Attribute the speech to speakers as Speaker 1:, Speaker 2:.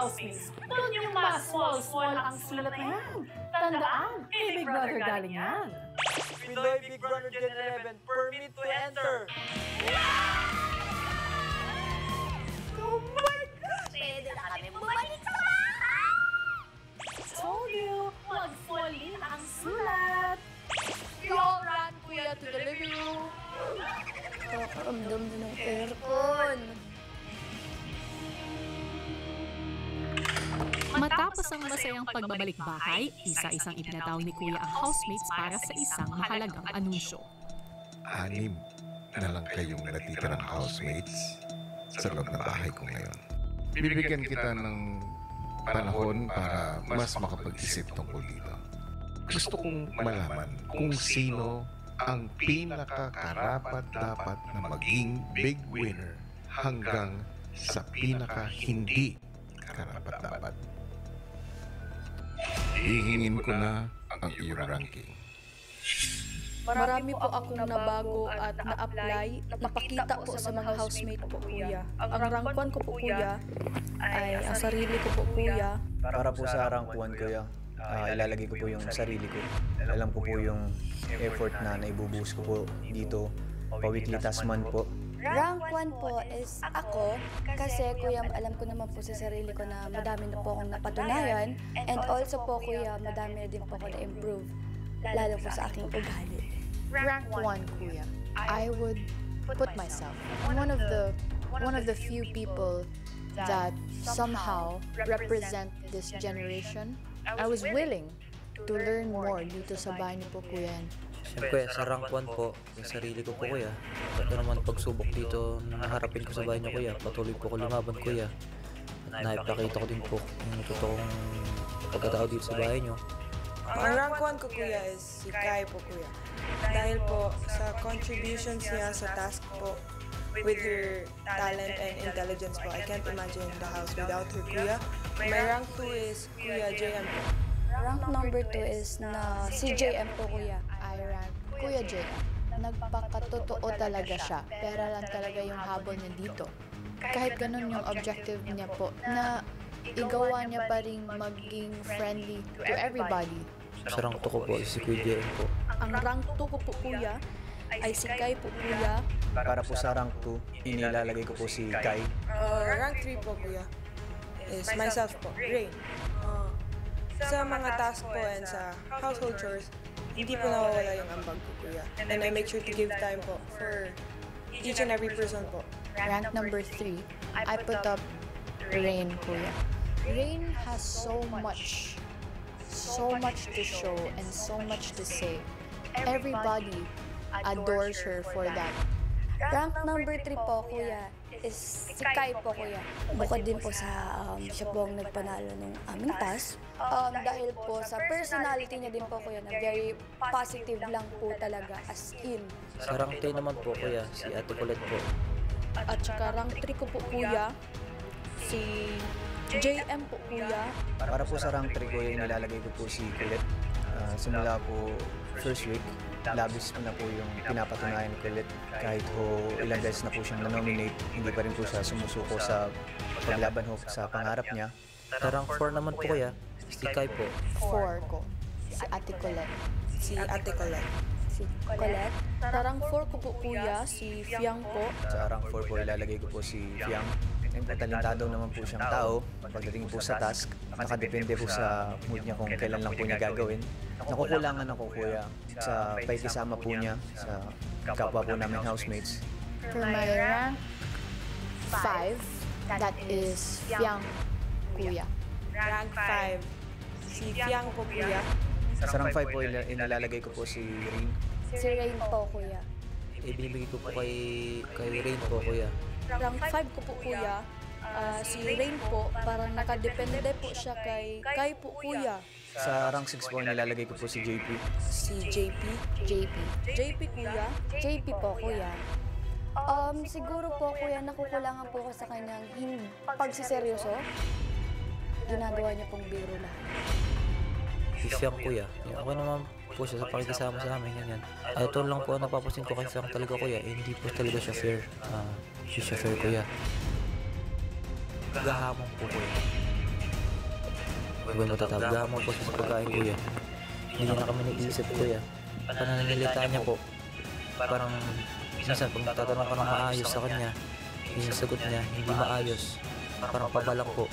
Speaker 1: housemates, doon yung mas small ang sulat na yan. Tandaan, kay Big Brother galing yan.
Speaker 2: Pinoy Big Brother Gen 11, permit to enter!
Speaker 1: Oh my God!
Speaker 3: Pwede na kami bumalik sa bahay!
Speaker 1: Told you, mag-fall-in ang sulat.
Speaker 3: We all ran, kuya, to the living room. Nakakaramdam na ng aircon.
Speaker 4: Matapos ang masayang pagbabalik bahay, isa-isang ipinatawag ni Kuya ang housemates para sa isang mahalagang anunsyo.
Speaker 5: 6 na lang kayong natitirang housemates sa loob ng bahay ko ngayon. Bibigyan kita ng panahon para mas makapag-isip tungkol dito. Gusto kong malaman kung sino ang pinakakarapat-dapat na maging big winner hanggang sa pinaka-hindi karapat-dapat. Hihingin ko na ang iyong ranking.
Speaker 6: Marami po akong nabago at na-apply, napakita po sa mga housemate po, kuya. Ang rank 1 ko po, kuya, ay ang sarili ko po, kuya.
Speaker 2: Para po sa rank 1, kuya, ilalagay ko po yung sarili ko. Alam ko po yung effort na naibubuhos ko po dito, pa-weekly task man po.
Speaker 3: Rank 1 po is ako kasi kuya alam ko naman po sa sarili ko na madami na po akong napatunayan and also po kuya madami na din po ako na-improve lalo po sa aking ugali.
Speaker 7: Rank 1, kuya. I would put myself one of the few people that somehow represent this generation. I was willing to learn more dito sa bahay niyo po, kuya.
Speaker 8: Siyempre, sa rank 1 po, yung sarili ko po, kuya. Ito naman pagsubok dito na naharapin ko sa bahay niyo, kuya. Patuloy po ko lumaban, kuya. At naipakita ko din po yung totoong pagkatao dito sa bahay niyo.
Speaker 6: Ang rank 1 ko, kuya, is si Kai po, kuya. Dahil po sa contributions niya sa task po with her talent and intelligence po, I can't imagine the house without her, kuya. My rank 2 is Kuya JM po.
Speaker 3: Rank number 2 is na si JM po kuya.
Speaker 7: I rank Kuya J. Nagpakatotoo talaga siya. Pera lang talaga yung habol niya dito. Kahit ganun yung objective niya po, na igawa niya pa rin maging friendly to everybody.
Speaker 8: Sa rank 2 ko po, si Kuya JM po.
Speaker 6: Ang rank 2 ko po, kuya, ay si Kai po, kuya.
Speaker 2: Para po sa rank 2, inilalagay ko po si Kai.
Speaker 6: Rank 3 po, kuya, is myself po, Rain. Sa mga task po and sa household chores, hindi po nawawala yung ambag ko, kuya. And I make sure to give time po for each and every person po.
Speaker 7: Rank number 3, I put up Rain, kuya. Rain has so much to show and so much to say. Everybody adores her for that.
Speaker 3: Rank number 3 po kuya is si Kai po kuya. Bukod din po sa siya po ang nagpanalo ng aming task. Dahil po sa personality niya din po kuya na very positive lang po talaga as in.
Speaker 8: Sa rank 3 naman po, kuya, si Ate Colette po.
Speaker 6: At saka rank 3 ko po, kuya, si JM po, kuya.
Speaker 2: Para po sa rank 3 ko, inilalagay ko po si Colette. Simula po first week, labis na po yung pinapatunayan ko ulit. Kahit ho ilang beses na po siyang na-nominate, hindi pa rin po siya sumusuko sa paglaban ho sa pangarap niya.
Speaker 8: Sa rank 4 naman po, kuya, si Kai po.
Speaker 7: 4 ko, si Ate Colette.
Speaker 6: Si Ate Colette.
Speaker 3: Si Colette.
Speaker 6: Sa rank 4 ko po, kuya, si Fiang po.
Speaker 2: Sa rank 4 po, ilalagay ko po si Fiang. Talentado naman po siyang tao. Pagdating po sa task, nakadepende po sa mood niya kung kailan lang po niya gagawin. Nakukulangan ako, kuya, sa pakikisama po niya sa kapwa po namin housemates.
Speaker 7: For my rank 5, that is Fiang, kuya.
Speaker 6: Rank 5, si Fiang po, kuya.
Speaker 2: Sa rank 5 po, inilalagay ko po si Ring.
Speaker 3: Si Rain po kuya.
Speaker 8: Ibibigay ko po kay Rain po, kuya.
Speaker 6: Rank 5 ko po, kuya, si Rain po, parang nakadepende po siya kay Kai po, kuya.
Speaker 2: Sa rank 6 po, nilalagay ko po si JP.
Speaker 6: Si JP. JP, kuya.
Speaker 3: JP po kuya. Siguro po kuya nakukulangan po ko sa kanyang pagsiseryoso. Ginagawa niya pong biro lahat.
Speaker 8: Si Fiang, kuya. Ako naman po siya sa pakikisama sa amin, ganyan. Ito lang po ang napapansin ko kay Fiang talaga, kuya. Hindi po talaga siya fair. Siya fair, kuya. Gahamon po, kuya. Huwag matataga mo po sa pagkain, kuya. Hindi na kami nag-iisip, kuya. Pananalita niya po. Parang minsan pag tatanong ko ng maayos sa kanya, yung sagot niya, hindi maayos. Parang pabalang po.